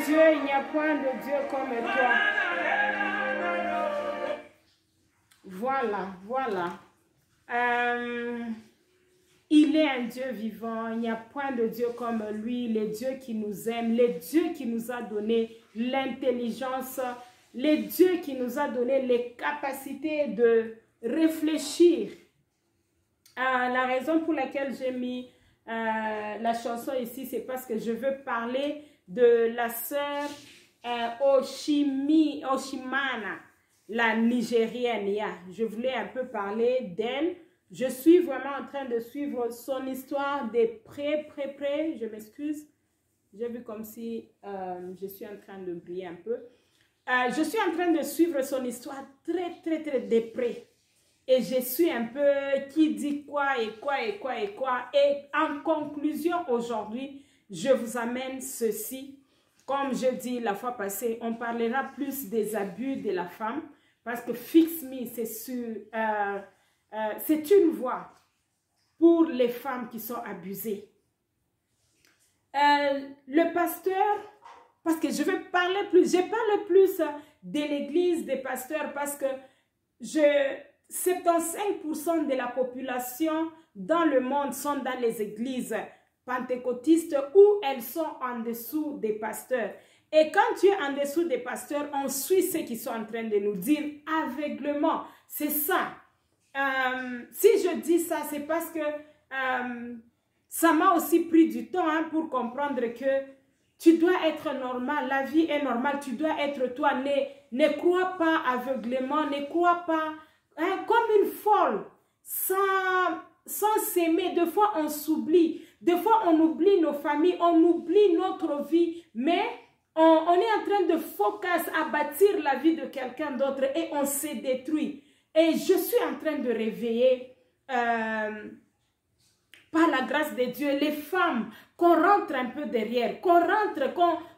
Dieu, il n'y a point de Dieu comme toi. Voilà, voilà. Il est un Dieu vivant, il n'y a point de Dieu comme lui, le Dieu qui nous aime, le Dieu qui nous a donné l'intelligence, le Dieu qui nous a donné les capacités de réfléchir. La raison pour laquelle j'ai mis la chanson ici, c'est parce que je veux parler de la sœur Oshimana, la Nigérienne. Je voulais un peu parler d'elle. Je suis vraiment en train de suivre son histoire de près. Je m'excuse. J'ai vu comme si je suis en train de briller un peu. Je suis en train de suivre son histoire très de près. Et je suis un peu qui dit quoi. Et en conclusion, aujourd'hui, je vous amène ceci. Comme je dis la fois passée, on parlera plus des abus de la femme. Parce que Fix Me, c'est une voix pour les femmes qui sont abusées. Le pasteur, parce que je vais parler plus, je parle plus de l'église, des pasteurs, parce que 75% de la population dans le monde sont dans les églises pentecôtistes où elles sont en dessous des pasteurs. Et quand tu es en dessous des pasteurs, on suit ce qu'ils sont en train de nous dire aveuglement. C'est ça. Si je dis ça, c'est parce que ça m'a aussi pris du temps pour comprendre que tu dois être normal, la vie est normale, tu dois être toi. Ne crois pas aveuglément, ne crois pas comme une folle, sans s'aimer. Des fois, on s'oublie. Des fois, on oublie nos familles, on oublie notre vie, mais on est en train de focus à bâtir la vie de quelqu'un d'autre et on se détruit. Et je suis en train de réveiller, par la grâce de Dieu, les femmes, qu'on rentre un peu derrière, qu'on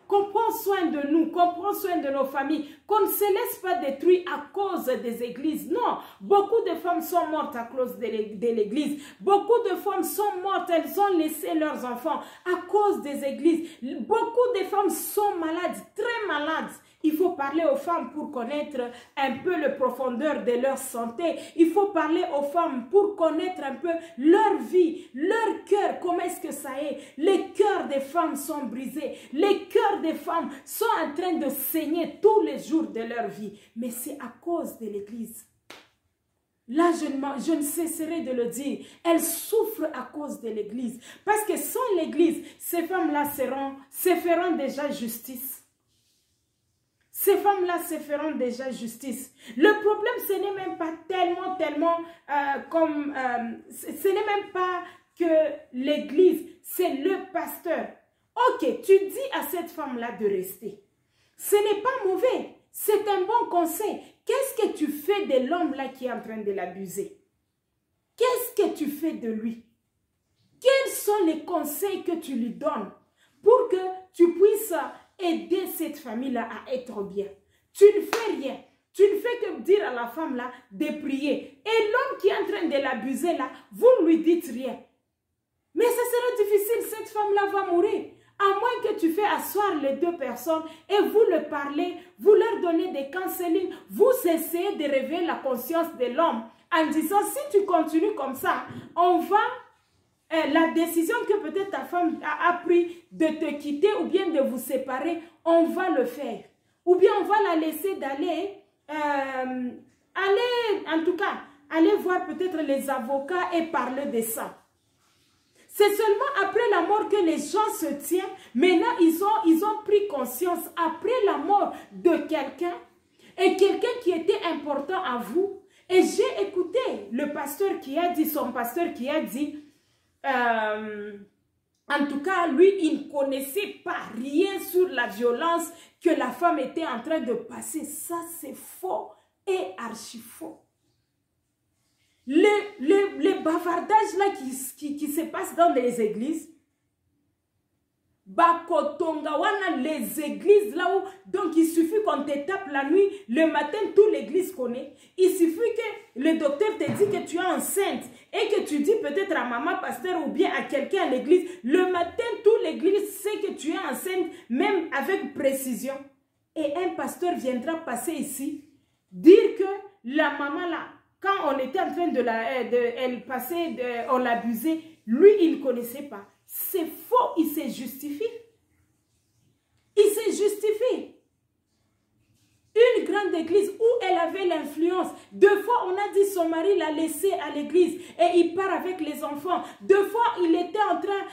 prend soin de nous, qu'on prend soin de nos familles, qu'on ne se laisse pas détruire à cause des églises. Non, beaucoup de femmes sont mortes à cause de l'église. Beaucoup de femmes sont mortes, elles ont laissé leurs enfants à cause des églises. Beaucoup de femmes sont malades, très malades. Il faut parler aux femmes pour connaître un peu la profondeur de leur santé. Il faut parler aux femmes pour connaître un peu leur vie, leur cœur, comment est-ce que ça est. Les cœurs des femmes sont brisés. Les cœurs des femmes sont en train de saigner tous les jours de leur vie. Mais c'est à cause de l'église. Là, je ne cesserai de le dire. Elles souffrent à cause de l'église. Parce que sans l'église, ces femmes-là se feront déjà justice. Ces femmes-là se feront déjà justice. Le problème, ce n'est même pas ce n'est même pas que l'église, c'est le pasteur. Ok, tu dis à cette femme-là de rester. Ce n'est pas mauvais, c'est un bon conseil. Qu'est-ce que tu fais de l'homme-là qui est en train de l'abuser? Qu'est-ce que tu fais de lui? Quels sont les conseils que tu lui donnes pour que tu puisses aider cette famille-là à être bien? Tu ne fais rien. Tu ne fais que dire à la femme-là de prier. Et l'homme qui est en train de l'abuser là, vous ne lui dites rien. Mais ça sera difficile, cette femme-là va mourir. À moins que tu fais asseoir les deux personnes et vous leur parlez, vous leur donnez des counseling, vous essayez de réveiller la conscience de l'homme en disant, si tu continues comme ça, la décision que peut-être ta femme a pris de te quitter ou bien de vous séparer, on va le faire. Ou bien on va la laisser aller voir peut-être les avocats et parler de ça. C'est seulement après la mort que les gens se tiennent. Maintenant, ils ont pris conscience après la mort de quelqu'un et quelqu'un qui était important à vous. Et j'ai écouté le pasteur qui a dit, son pasteur qui a dit, en tout cas, lui, il ne connaissait pas rien sur la violence que la femme était en train de passer. Ça, c'est faux et archi faux. Les bavardages là qui se passent dans les églises, les églises là où, donc il suffit qu'on te tape la nuit, le matin, toute l'église connaît. Il suffit que le docteur te dit que tu es enceinte et que tu dis peut-être à maman pasteur ou bien à quelqu'un à l'église, le matin, toute l'église sait que tu es enceinte, même avec précision. Et un pasteur viendra passer ici, dire que la maman là, quand on était en train elle passait, on l'abusait, lui il ne connaissait pas. C'est faux, il se justifie. Il se justifie. Une grande église où elle avait l'influence. 2 fois, on a dit son mari l'a laissé à l'église et il part avec les enfants. 2 fois, il était en train,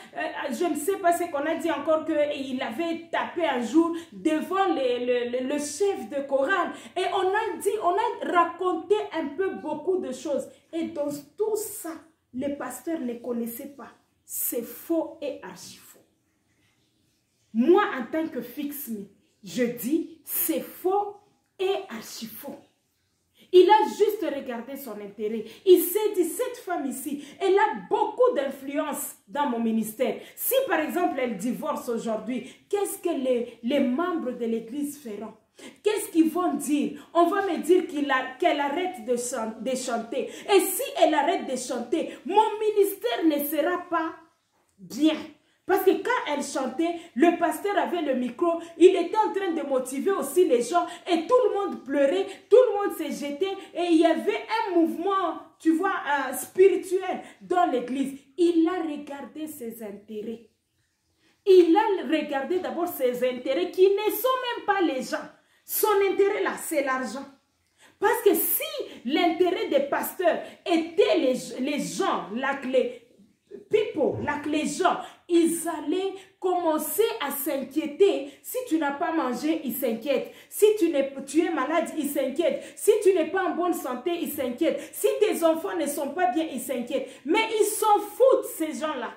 je ne sais pas ce qu'on a dit encore, qu'il avait tapé un jour devant le chef de chorale. Et on a raconté un peu beaucoup de choses. Et dans tout ça, les pasteurs ne connaissaient pas. C'est faux et archi faux. Moi, en tant que fixe-me, je dis c'est faux et archi faux. Il a juste regardé son intérêt. Il s'est dit, cette femme ici, elle a beaucoup d'influence dans mon ministère. Si par exemple elle divorce aujourd'hui, qu'est-ce que les membres de l'église feront? Qu'est-ce qu'ils vont dire? On va me dire qu'elle arrête de chanter. Et si elle arrête de chanter, mon ministère ne sera pas bien. Parce que quand elle chantait, le pasteur avait le micro, il était en train de motiver aussi les gens et tout le monde pleurait, tout le monde s'est jeté et il y avait un mouvement, tu vois, spirituel dans l'église. Il a regardé ses intérêts. Il a regardé d'abord ses intérêts qui ne sont même pas les gens. Son intérêt là, c'est l'argent. Parce que si l'intérêt des pasteurs était les gens, les gens, ils allaient commencer à s'inquiéter. Si tu n'as pas mangé, ils s'inquiètent. Si tu es malade, ils s'inquiètent. Si tu n'es pas en bonne santé, ils s'inquiètent. Si tes enfants ne sont pas bien, ils s'inquiètent. Mais ils s'en foutent, ces gens-là.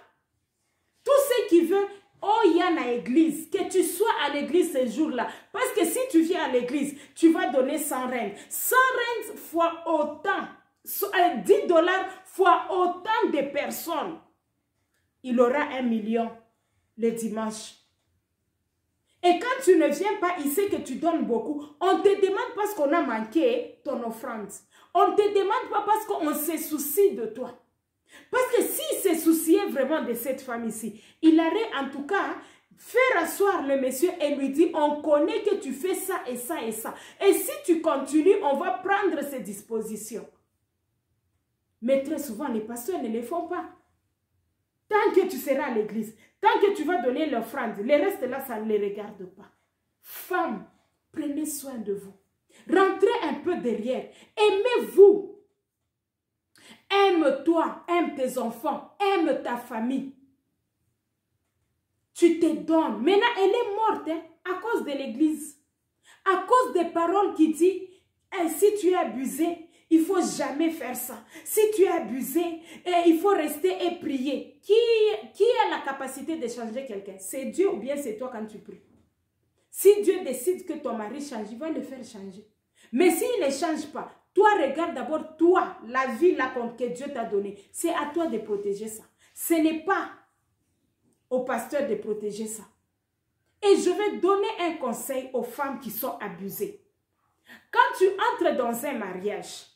Tous ceux qui veulent, oh, il y a une église, que tu sois à l'église ce jour-là. Parce que si tu viens à l'église, tu vas donner 100 rentes. 100 rentes fois autant, 10 $ fois autant de personnes. Il aura 1 million le dimanche. Et quand tu ne viens pas, il sait que tu donnes beaucoup. On ne te demande pas parce qu'on a manqué ton offrande. On ne te demande pas parce qu'on se soucie de toi. Parce que s'il se souciait vraiment de cette femme ici, il aurait en tout cas faire asseoir le monsieur et lui dire, on connaît que tu fais ça et ça et ça. Et si tu continues, on va prendre ces dispositions. Mais très souvent, les pasteurs ne les font pas. Tant que tu seras à l'église, tant que tu vas donner l'offrande, le reste là, ça ne les regarde pas. Femmes, prenez soin de vous. Rentrez un peu derrière. Aimez-vous. Aime-toi, aime tes enfants, aime ta famille. Tu te donnes. Maintenant, elle est morte hein, à cause de l'église. À cause des paroles qui disent, si tu es abusé, il ne faut jamais faire ça. Si tu es abusé, il faut rester et prier. Qui a la capacité de changer quelqu'un? C'est Dieu ou bien c'est toi quand tu pries? Si Dieu décide que ton mari change, il va le faire changer. Mais s'il ne change pas, toi regarde d'abord toi, la vie là que Dieu t'a donnée. C'est à toi de protéger ça. Ce n'est pas au pasteur de protéger ça. Et je vais donner un conseil aux femmes qui sont abusées. Quand tu entres dans un mariage,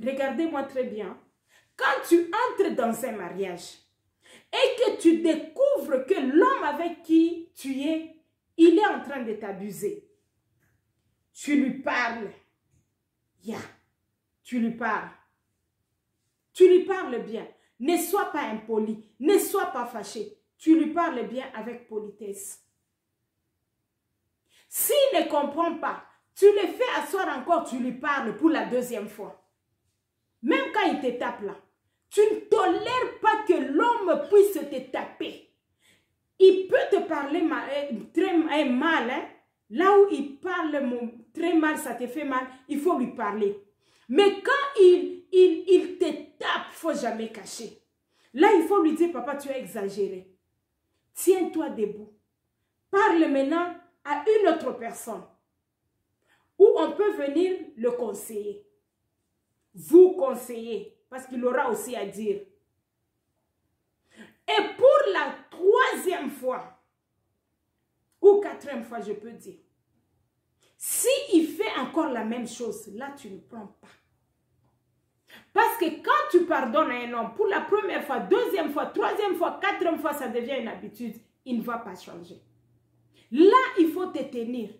regardez-moi très bien. Quand tu entres dans un mariage et que tu découvres que l'homme avec qui tu es, il est en train de t'abuser, tu lui parles. Tu lui parles. Tu lui parles bien. Ne sois pas impoli. Ne sois pas fâché. Tu lui parles bien avec politesse. S'il ne comprend pas, tu le fais asseoir encore, tu lui parles pour la 2e fois. Même quand il te tape là, tu ne tolères pas que l'homme puisse te taper. Il peut te parler très mal. Hein? Là où il parle très mal, ça te fait mal, il faut lui parler. Mais quand il te tape, il ne faut jamais cacher. Là, il faut lui dire, papa, tu as exagéré. Tiens-toi debout. Parle maintenant à une autre personne. Ou on peut venir le conseiller. Vous conseiller. Parce qu'il aura aussi à dire. Et pour la 3e fois, ou 4e fois, je peux dire, s'il fait encore la même chose, là, tu ne prends pas. Parce que quand tu pardonnes à un homme, pour la première fois, deuxième fois, troisième fois, quatrième fois, ça devient une habitude. Il ne va pas changer. Là, il faut te tenir.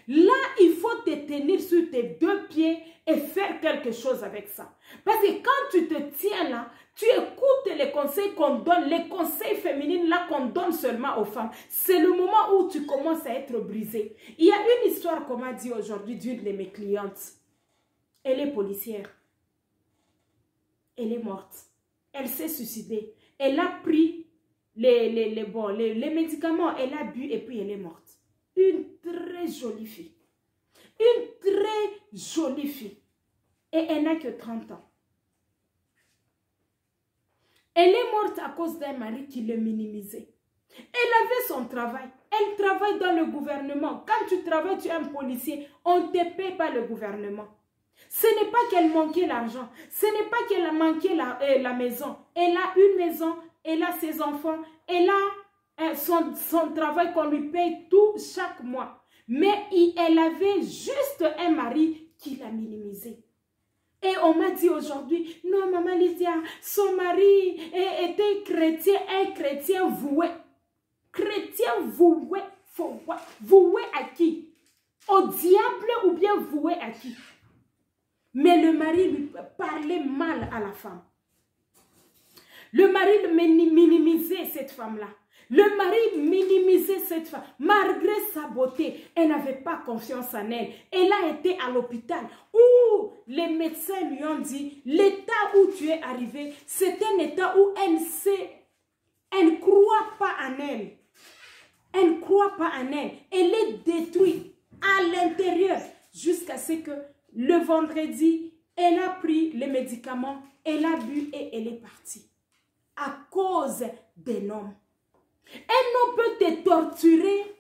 Là, il faut te tenir sur tes deux pieds et faire quelque chose avec ça. Parce que quand tu te tiens là, tu écoutes les conseils qu'on donne, les conseils féminins là qu'on donne seulement aux femmes. C'est le moment où tu commences à être brisé. Il y a une histoire qu'on m'a dit aujourd'hui d'une de mes clientes. Elle est policière. Elle est morte. Elle s'est suicidée. Elle a pris les médicaments, elle a bu et puis elle est morte. Une très jolie fille. Une très jolie fille. Et elle n'a que 30 ans. Elle est morte à cause d'un mari qui le minimisait. Elle avait son travail. Elle travaille dans le gouvernement. Quand tu travailles, tu es un policier. On ne te paie pas le gouvernement. Ce n'est pas qu'elle manquait l'argent. Ce n'est pas qu'elle a manqué la maison. Elle a une maison. Elle a ses enfants. Elle a son travail qu'on lui paye tout chaque mois. Mais elle avait juste un mari qui l'a minimisé. Et on m'a dit aujourd'hui, non, maman Lydia, son mari était chrétien, un chrétien voué. Chrétien voué. Voué à qui? Au diable ou bien voué à qui? Mais le mari lui parlait mal à la femme. Le mari minimisait cette femme-là. Le mari minimisait cette femme. Malgré sa beauté, elle n'avait pas confiance en elle. Elle a été à l'hôpital où les médecins lui ont dit, l'état où tu es arrivé, c'est un état où elle ne croit pas en elle. Elle ne croit pas en elle. Elle est détruite à l'intérieur jusqu'à ce que le vendredi, elle a pris les médicaments, elle a bu et elle est partie. À cause d'un homme. Un homme peut te torturer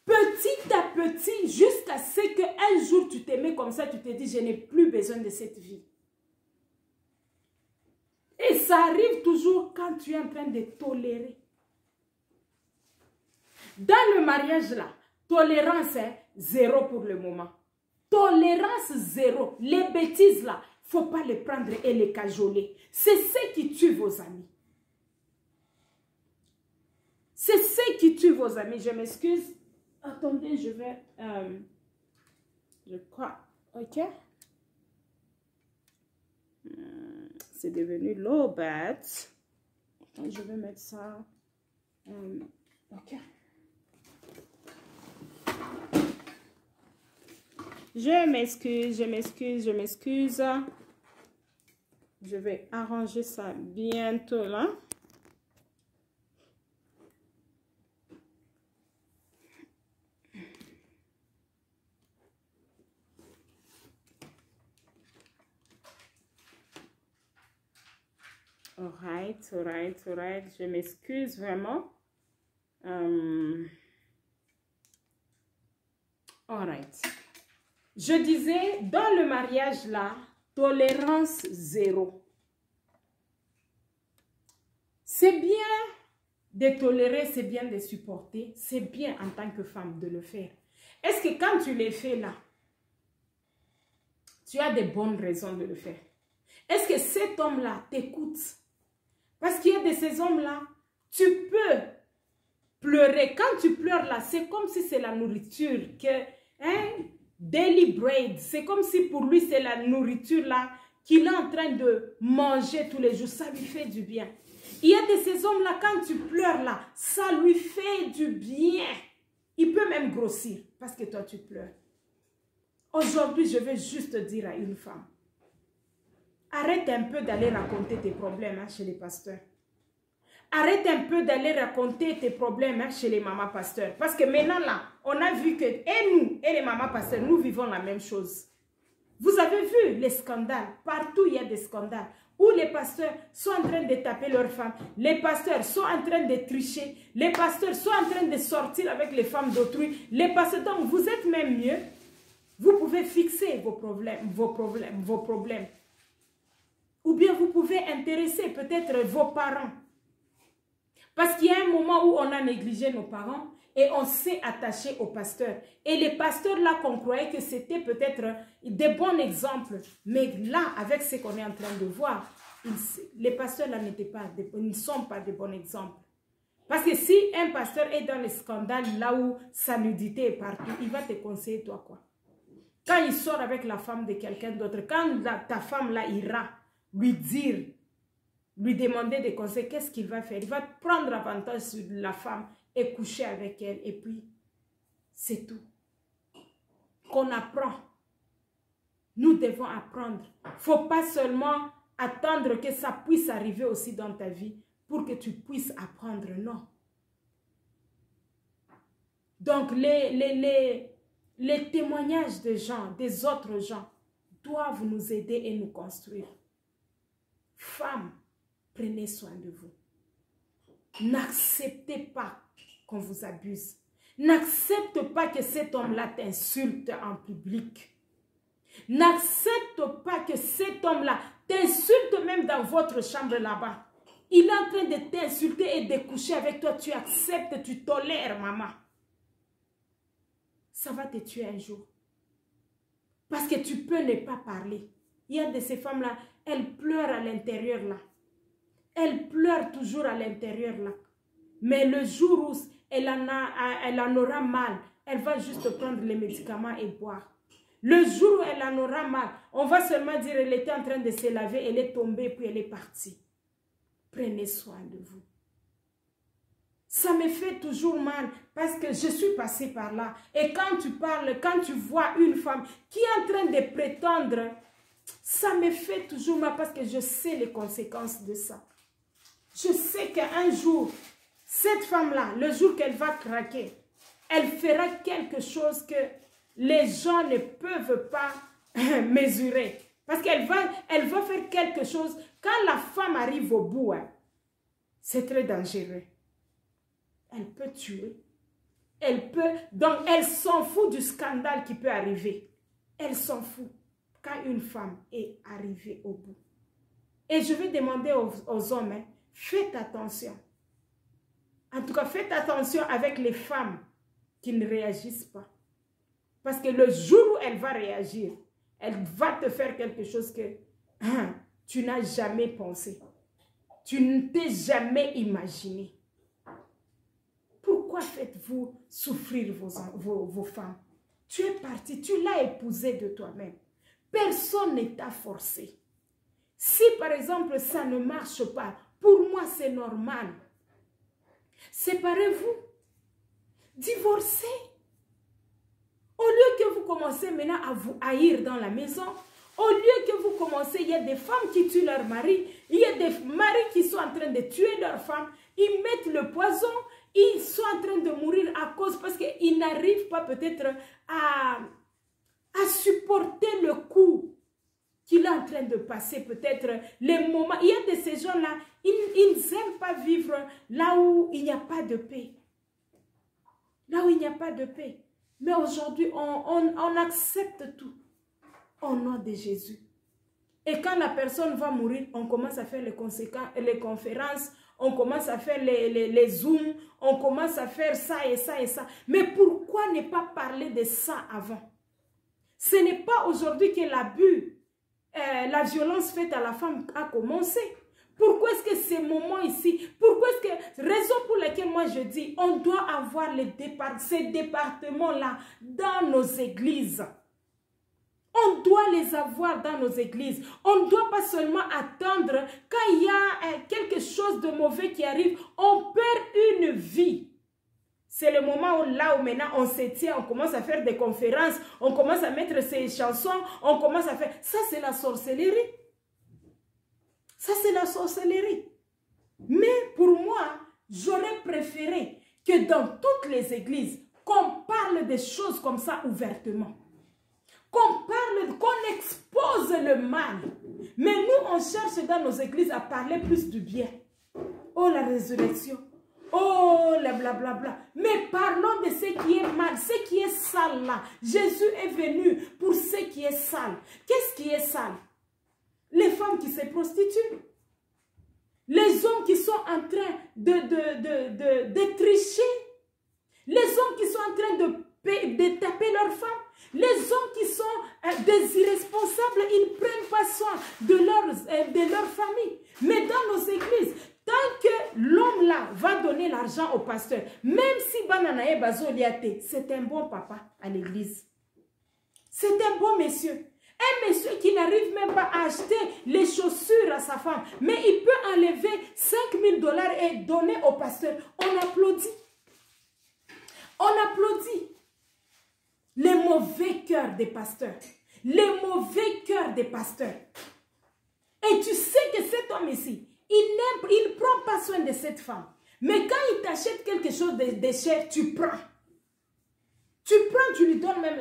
petit à petit jusqu'à ce qu'un jour tu t'aimes comme ça, tu te dis je n'ai plus besoin de cette vie. Et ça arrive toujours quand tu es en train de tolérer. Dans le mariage là, tolérance est zéro pour le moment. Tolérance zéro. Les bêtises là, il ne faut pas les prendre et les cajoler. C'est ce qui tue vos amis. C'est ce qui tue vos amis. Je m'excuse. Attendez, je vais... je crois... Ok. C'est devenu low bat. Je vais mettre ça... ok. Je m'excuse, je m'excuse, je m'excuse. Je vais arranger ça bientôt là. Alright. Je m'excuse vraiment. Alright. Je disais, dans le mariage là, tolérance zéro. C'est bien de tolérer, c'est bien de supporter, c'est bien en tant que femme de le faire. Est-ce que quand tu le fais là, tu as des bonnes raisons de le faire? Est-ce que cet homme-là t'écoute? Parce qu'il y a de ces hommes-là, tu peux pleurer. Quand tu pleures là, c'est comme si c'est la nourriture que... Daily bread, c'est comme si pour lui c'est la nourriture là qu'il est en train de manger tous les jours, ça lui fait du bien. Il y a de ces hommes là, quand tu pleures là, ça lui fait du bien. Il peut même grossir parce que toi tu pleures. Aujourd'hui, je vais juste dire à une femme, arrête un peu d'aller raconter tes problèmes chez les pasteurs. Arrête un peu d'aller raconter tes problèmes chez les mamans pasteurs. Parce que maintenant là, on a vu que, et nous, et les mamans pasteurs, nous vivons la même chose. Vous avez vu les scandales. Partout, il y a des scandales. Où les pasteurs sont en train de taper leurs femmes. Les pasteurs sont en train de tricher. Les pasteurs sont en train de sortir avec les femmes d'autrui. Les pasteurs, donc vous êtes même mieux. Vous pouvez fixer vos problèmes. Ou bien vous pouvez intéresser peut-être vos parents. Parce qu'il y a un moment où on a négligé nos parents. Et on s'est attaché aux pasteurs. Et les pasteurs là qu'on croyait que c'était peut-être des bons exemples. Mais là, avec ce qu'on est en train de voir, les pasteurs là ne sont pas de bons exemples. Parce que si un pasteur est dans les scandales là où sa nudité est partout, il va te conseiller toi quoi. Quand il sort avec la femme de quelqu'un d'autre, quand ta femme là ira lui dire, lui demander des conseils, qu'est-ce qu'il va faire? Il va prendre avantage sur la femme et coucher avec elle. Et puis, c'est tout. Qu'on apprend. Nous devons apprendre. Il ne faut pas seulement attendre que ça puisse arriver aussi dans ta vie pour que tu puisses apprendre. Non. Donc, les témoignages des gens, des autres gens, doivent nous aider et nous construire. Femmes, prenez soin de vous. N'acceptez pas qu'on vous abuse. N'accepte pas que cet homme-là t'insulte en public. N'accepte pas que cet homme-là t'insulte même dans votre chambre là-bas. Il est en train de t'insulter et de coucher avec toi. Tu acceptes, tu tolères, maman. Ça va te tuer un jour. Parce que tu peux ne pas parler. Il y a de ces femmes-là, elles pleurent à l'intérieur là. Elles pleurent toujours à l'intérieur là. Mais le jour où elle en aura mal, elle va juste prendre les médicaments et boire. Le jour où elle en aura mal, on va seulement dire qu'elle était en train de se laver, elle est tombée puis elle est partie. Prenez soin de vous. Ça me fait toujours mal parce que je suis passée par là. Et quand tu parles, quand tu vois une femme qui est en train de prétendre, ça me fait toujours mal parce que je sais les conséquences de ça. Je sais qu'un jour, cette femme-là, le jour qu'elle va craquer, elle fera quelque chose que les gens ne peuvent pas mesurer. Parce qu'elle va faire quelque chose. Quand la femme arrive au bout, hein, c'est très dangereux. Elle peut tuer. Elle peut... Donc, elle s'en fout du scandale qui peut arriver. Elle s'en fout quand une femme est arrivée au bout. Et je vais demander aux hommes, hein, faites attention. En tout cas, faites attention avec les femmes qui ne réagissent pas. Parce que le jour où elle va réagir, elle va te faire quelque chose que tu n'as jamais pensé. Tu ne t'es jamais imaginé. Pourquoi faites-vous souffrir vos femmes? Tu es parti, tu l'as épousée de toi-même. Personne ne t'a forcé. Si par exemple ça ne marche pas, pour moi c'est normal. Séparez-vous. Divorcez. Au lieu que vous commencez maintenant à vous haïr dans la maison, au lieu que vous commencez, il y a des femmes qui tuent leur mari, il y a des maris qui sont en train de tuer leurs femmes, ils mettent le poison, ils sont en train de mourir à cause parce qu'ils n'arrivent pas peut-être à supporter le coup qu'il est en train de passer, peut-être les moments. Il y a de ces gens-là, ils n'aiment pas vivre là où il n'y a pas de paix. Là où il n'y a pas de paix. Mais aujourd'hui, on accepte tout au nom de Jésus. Et quand la personne va mourir, on commence à faire les conférences, on commence à faire les zooms, on commence à faire ça et ça et ça. Mais pourquoi ne pas parler de ça avant? Ce n'est pas aujourd'hui que l'abus, la violence faite à la femme a commencé. Pourquoi est-ce que ces moments ici, pourquoi est-ce que, raison pour laquelle moi je dis, on doit avoir ces départements-là dans nos églises. On doit les avoir dans nos églises. On ne doit pas seulement attendre quand il y a quelque chose de mauvais qui arrive, on perd une vie. C'est le moment où là où maintenant on se tient, on commence à faire des conférences, on commence à mettre ces chansons, on commence à faire... Ça c'est la sorcellerie. Ça, c'est la sorcellerie. Mais pour moi, j'aurais préféré que dans toutes les églises, qu'on parle des choses comme ça ouvertement. Qu'on expose le mal. Mais nous, on cherche dans nos églises à parler plus du bien. Oh, la résurrection. Oh, la blablabla. Mais parlons de ce qui est mal, ce qui est sale là. Jésus est venu pour ce qui est sale. Qu'est-ce qui est sale? Les femmes qui se prostituent. Les hommes qui sont en train de tricher. Les hommes qui sont en train de taper leurs femmes. Les hommes qui sont des irresponsables, ils ne prennent pas soin de leur famille. Mais dans nos églises, tant que l'homme là va donner l'argent au pasteur, même si Bananae Bazoliate, c'est un bon papa à l'église. C'est un bon monsieur. Un monsieur qui n'arrive même pas à acheter les chaussures à sa femme, mais il peut enlever 5 000 $ et donner au pasteur. On applaudit. On applaudit. Les mauvais cœurs des pasteurs. Les mauvais cœurs des pasteurs. Et tu sais que cet homme ici, il ne prend pas soin de cette femme. Mais quand il t'achète quelque chose de cher, tu prends. Tu prends, tu lui donnes même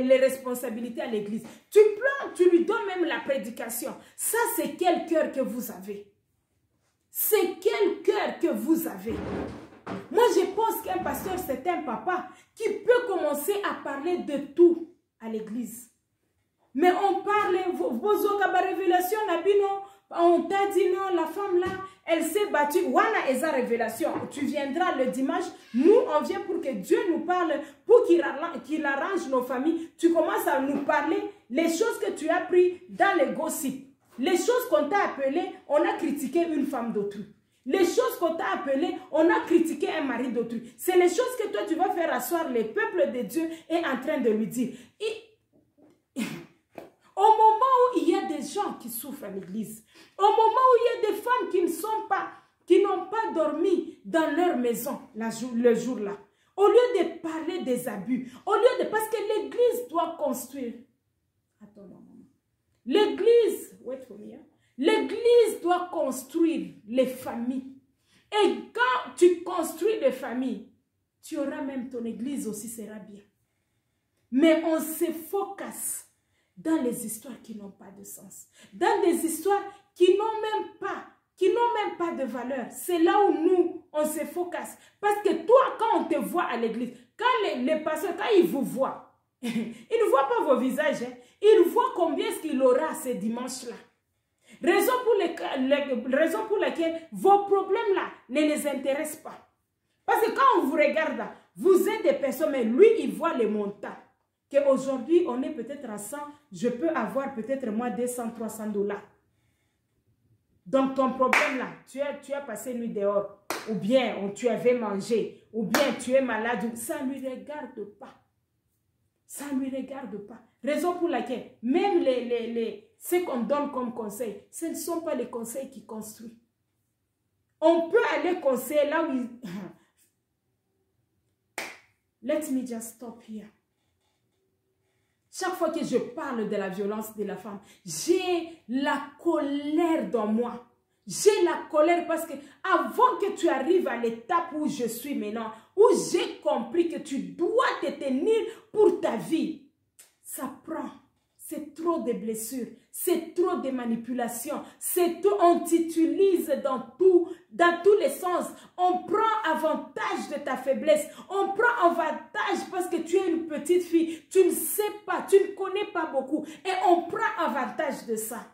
les responsabilités à l'église. Tu prends, tu lui donnes même la prédication. Ça, c'est quel cœur que vous avez? C'est quel cœur que vous avez? Moi, je pense qu'un pasteur, c'est un papa qui peut commencer à parler de tout à l'église. Mais on parle, révélation, on t'a dit non, la femme là, elle s'est battue. Wana est sa révélation. Tu viendras le dimanche. Nous, on vient pour que Dieu nous parle, pour qu'il arrange nos familles. Tu commences à nous parler les choses que tu as prises dans les gossips. Les choses qu'on t'a appelées, on a critiqué une femme d'autrui. Les choses qu'on t'a appelées, on a critiqué un mari d'autrui. C'est les choses que toi, tu vas faire asseoir les peuples de Dieu et en train de lui dire. Au moment où il y a des gens qui souffrent à l'église, au moment où il y a des femmes qui n'ont pas dormi dans leur maison le jour-là, au lieu de parler des abus, parce que l'église doit construire. Attends, maman. L'église, wait for me, hein? L'église doit construire les familles. Et quand tu construis les familles, tu auras même ton église aussi sera bien. Mais on se focus dans les histoires qui n'ont pas de sens. Dans des histoires qui n'ont même pas de valeur. C'est là où nous, on se focus. Parce que toi, quand on te voit à l'église, quand les pasteurs, quand ils vous voient, ils ne voient pas vos visages. Hein. Ils voient combien est-ce qu'il aura ce dimanche-là. Raison pour laquelle vos problèmes-là ne les intéressent pas. Parce que quand on vous regarde, vous êtes des personnes, mais lui, il voit les montants. Qu'aujourd'hui, on est peut-être à 100, je peux avoir peut-être moins 200, 300 $. Donc, ton problème là, tu as passé une nuit dehors, ou bien tu avais mangé, ou bien tu es malade, ça ne lui regarde pas. Ça ne lui regarde pas. Raison pour laquelle, même ce qu'on donne comme conseil, ce ne sont pas les conseils qui construisent. On peut aller conseiller là où... Let me just stop here. Chaque fois que je parle de la violence de la femme, j'ai la colère dans moi. J'ai la colère parce que avant que tu arrives à l'étape où je suis maintenant, où j'ai compris que tu dois te tenir pour ta vie, ça prend. C'est trop de blessures, c'est trop de manipulations, on t'utilise dans tous les sens. On prend avantage de ta faiblesse, on prend avantage parce que tu es une petite fille, tu ne sais pas, tu ne connais pas beaucoup et on prend avantage de ça.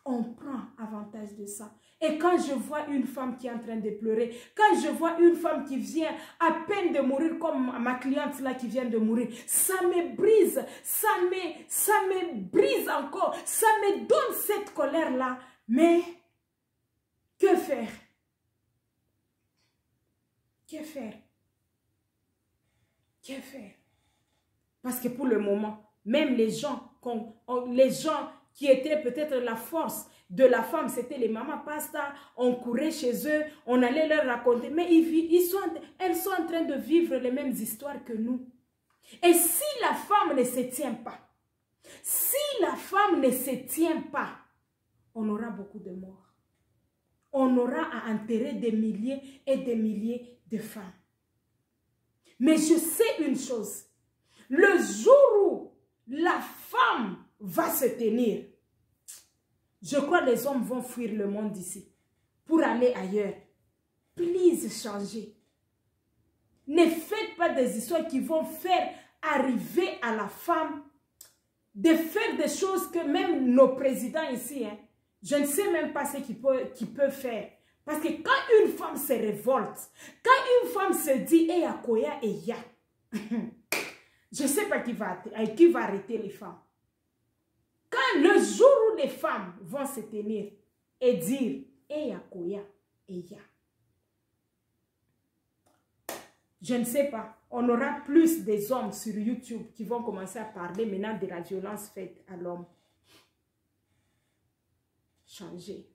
On prend avantage de ça. Et quand je vois une femme qui est en train de pleurer, quand je vois une femme qui vient à peine de mourir, comme ma cliente là qui vient de mourir, ça me brise, ça me brise encore, ça me donne cette colère là. Mais que faire? Que faire? Que faire? Parce que pour le moment, même les gens qui étaient peut-être la force de la femme, c'était les mamans pasta, on courait chez eux, on allait leur raconter, mais elles sont en train de vivre les mêmes histoires que nous. Et si la femme ne se tient pas, on aura beaucoup de morts. On aura à enterrer des milliers et des milliers de femmes. Mais je sais une chose, le jour où la femme va se tenir, je crois que les hommes vont fuir le monde d'ici pour aller ailleurs. Please, changez. Ne faites pas des histoires qui vont faire arriver à la femme de faire des choses que même nos présidents ici, hein, je ne sais même pas ce qu'ils peuvent faire Parce que quand une femme se révolte, quand une femme se dit, eh, Akoya et ya, je ne sais pas qui va arrêter les femmes. Quand le jour où les femmes vont se tenir et dire, eh, Akoya et ya, je ne sais pas, on aura plus des hommes sur YouTube qui vont commencer à parler maintenant de la violence faite à l'homme. Changez.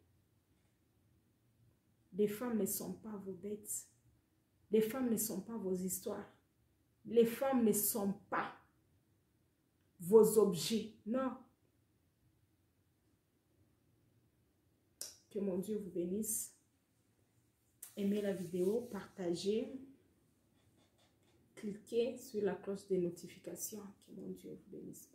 Les femmes ne sont pas vos bêtes. Les femmes ne sont pas vos histoires. Les femmes ne sont pas vos objets. Non. Que mon Dieu vous bénisse. Aimez la vidéo, partagez. Cliquez sur la cloche de notification. Que mon Dieu vous bénisse.